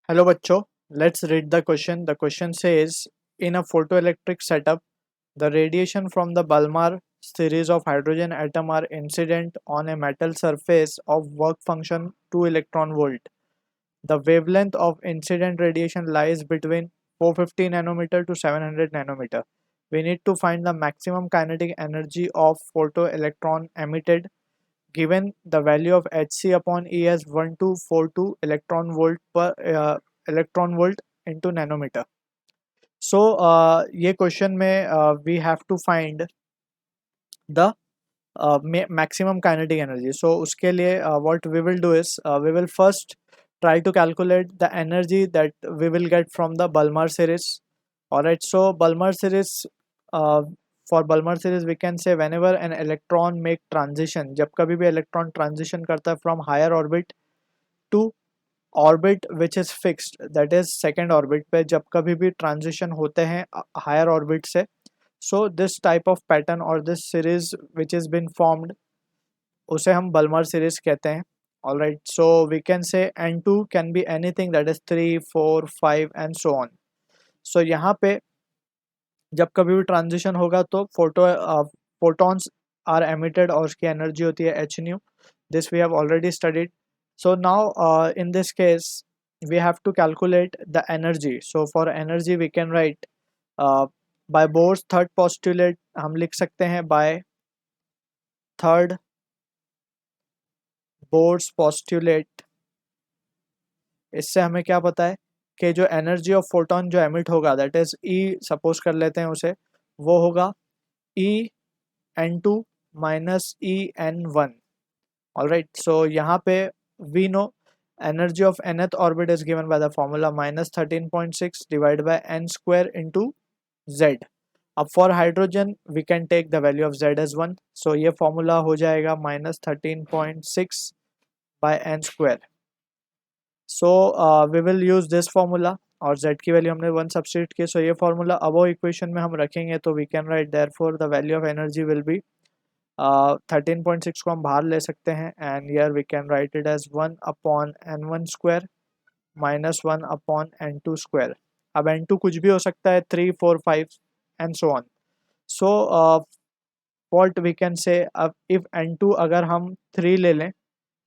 Hello bachcho, let's read the question. The question says, in a photoelectric setup, the radiation from the Balmer series of hydrogen atom are incident on a metal surface of work function 2 electron volt. The wavelength of incident radiation lies between 450 nanometer to 700 nanometer. We need to find the maximum kinetic energy of photoelectron emitted given the value of Hc upon E as 1242 electron volt per electron volt into nanometer. So ये question में we have to find the maximum kinetic energy. So उसके लिए what we will do is we will first try to calculate the energy that we will get from the Balmer series. Alright, so Balmer series uh, for Balmer series we can say whenever an electron make transition, जब कभी भी electron transition करता है from higher orbit to orbit which is fixed, that is second orbit पे जब कभी भी transition होते हैं higher orbit से, so this type of pattern or this series which has been formed उसे हम बल्मर सीरीज कहते हैं. Alright, so we can say n2 can be anything that is 3, 4, 5 and so on. So यहाँ पे जब कभी भी ट्रांजिशन होगा तो photons are emitted और उसकी एनर्जी होती है h nu. This we have already studied. So now in this case we have to calculate the energy. So for energy we can write by Bohr's third postulate हम लिख सकते हैं by third Bohr's postulate. इससे हमें क्या पता है कि जो एनर्जी ऑफ फोटोन जो एमिट होगा दैट इज ई सपोज कर लेते हैं उसे, वो होगा E n two minus E n one. Alright, so यहाँ पे we know energy of nth orbit is given by the formula minus 13.6 divided by n square into z. अब for hydrogen we can take the value of z as 1, so ये formula हो जाएगा minus 13.6 by n square. So we will use this formula और z की value हमने 1 substitute की. सो ये formula अबो equation में हम रखेंगे तो we can write therefore the value of energy will be 13.6 को हम बाहर ले सकते हैं and here we can write it as 1 upon n1 square minus 1 upon n2 square. अब n2 कुछ भी हो सकता है, 3, 4, 5 and so on. So what we can say, अब इफ n2 अगर हम 3 ले लें,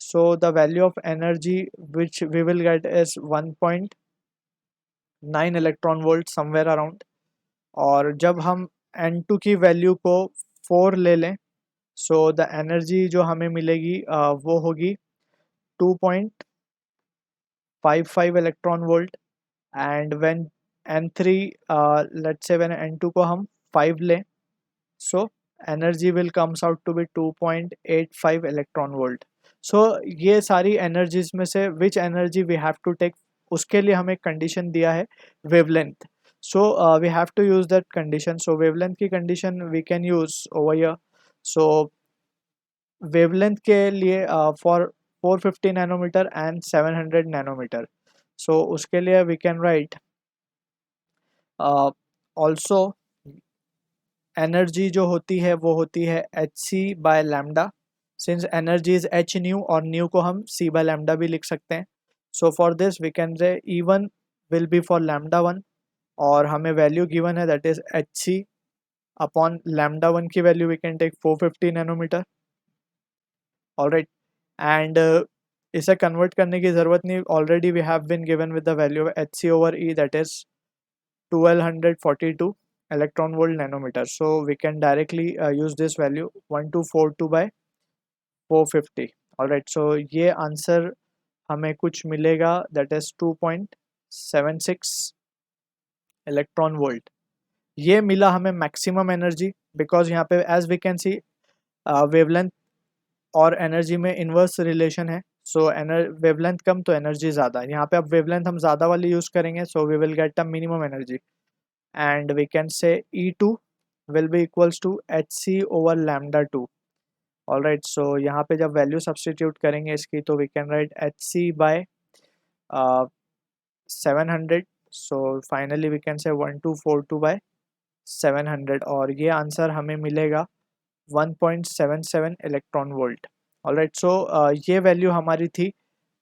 so the value of energy which we will get is 1.9 electron volt somewhere around. और जब हम n2 की वैल्यू को 4 ले लें, so the energy जो हमें मिलेगी वो होगी 2.55 electron volt. and when n3 let's say when n2 को हम 5 लें, so energy will comes out to be 2.85 electron volt. सो ये सारी एनर्जीज में से which energy we have to take, उसके लिए हमें कंडीशन दिया है wavelength. So we have to use that condition. So wavelength की condition we can use over here. So wavelength के लिए for 450 nanometer and 700 nanometer, so उसके लिए we can write also energy जो होती है वो होती है h c by lambda. Since energy is h nu और न्यू को हम सी बाय लैम्डा भी लिख सकते हैं. So for this we can say E one will be for lambda one और हमें वैल्यू गिवन है that is h c upon lambda one की value we can take 450 nanometer. Alright, and इसे convert करने की ज़रूरत नहीं, already we have been given with the value of h c over E that is 1242 electron volt nanometer. So we can directly use this value 1242 by 450. Alright, so ये answer हमें कुछ मिलेगा that is 2.76 electron volt. ये मिला हमें maximum energy because यहाँ पे as we can see wavelength और एनर्जी में इन्वर्स रिलेशन है. सो वेवलेंथ कम तो एनर्जी ज़्यादा. यहाँ पे अब वेवलेंथ हम ज़्यादा वाली यूज़ करेंगे, so we will get a minimum energy and we can say E2 will be equals to HC over lambda 2. Alright, so यहाँ पे जब वैल्यू सब्सटीट्यूट करेंगे इसकी तो we can write HC by 700. so finally we can say 1242 by 700 और ये answer हमें मिलेगा 1.77 इलेक्ट्रॉन वोल्ट. ऑलराइट, सो ये वैल्यू हमारी थी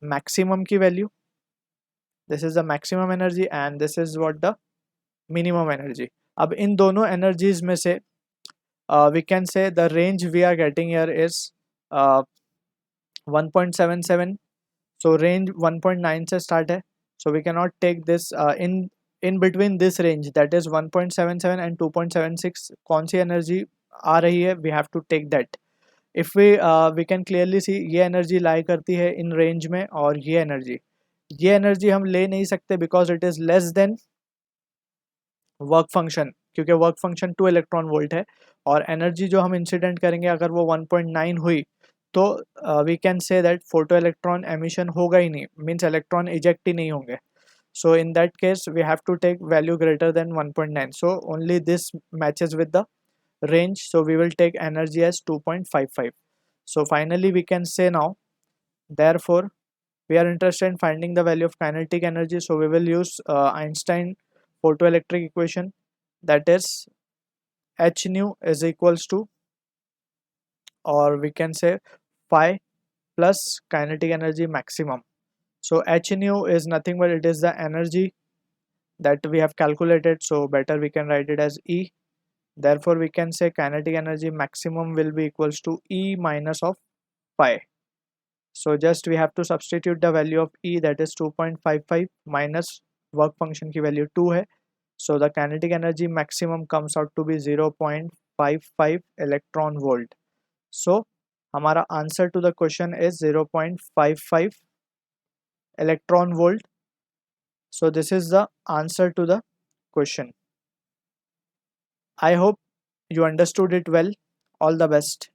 मैक्सिमम की value. this is the maximum energy and this is what the minimum energy. अब इन दोनों energies में से we can say the range we are getting here is 1.77. so range 1.9 से start है, so we cannot take this in between this range, that is 1.77 and 2.76 कौन सी energy आ रही है, we have to take that. if we can clearly see ये energy lie करती है in range में, और ये energy हम ले नहीं सकते because it is less than work function, क्योंकि वर्क फंक्शन 2 इलेक्ट्रॉन वोल्ट है, और एनर्जी जो हम इंसिडेंट करेंगे अगर वो 1.9 हुई तो we can say that photo electron emission होगा ही नहीं, मीन्स इलेक्ट्रॉन इजेक्ट ही नहीं होंगे. So in that case we have to take value greater than 1.9, so only this matches with the range, so we will take energy as 2.55. so finally we can say now, therefore we are interested in finding the value of kinetic energy, so we will use Einstein photoelectric equation, that is h nu is equals to, or we can say phi plus kinetic energy maximum. so h nu is nothing but it is the energy that we have calculated, so better we can write it as E. therefore we can say kinetic energy maximum will be equals to E minus of phi. so just we have to substitute the value of E, that is 2.55 minus work function की value 2 है, so the kinetic energy maximum comes out to be 0.55 electron volt. so हमारा answer to the question is 0.55 electron volt. so this is the answer to the question. I hope you understood it well. All the best.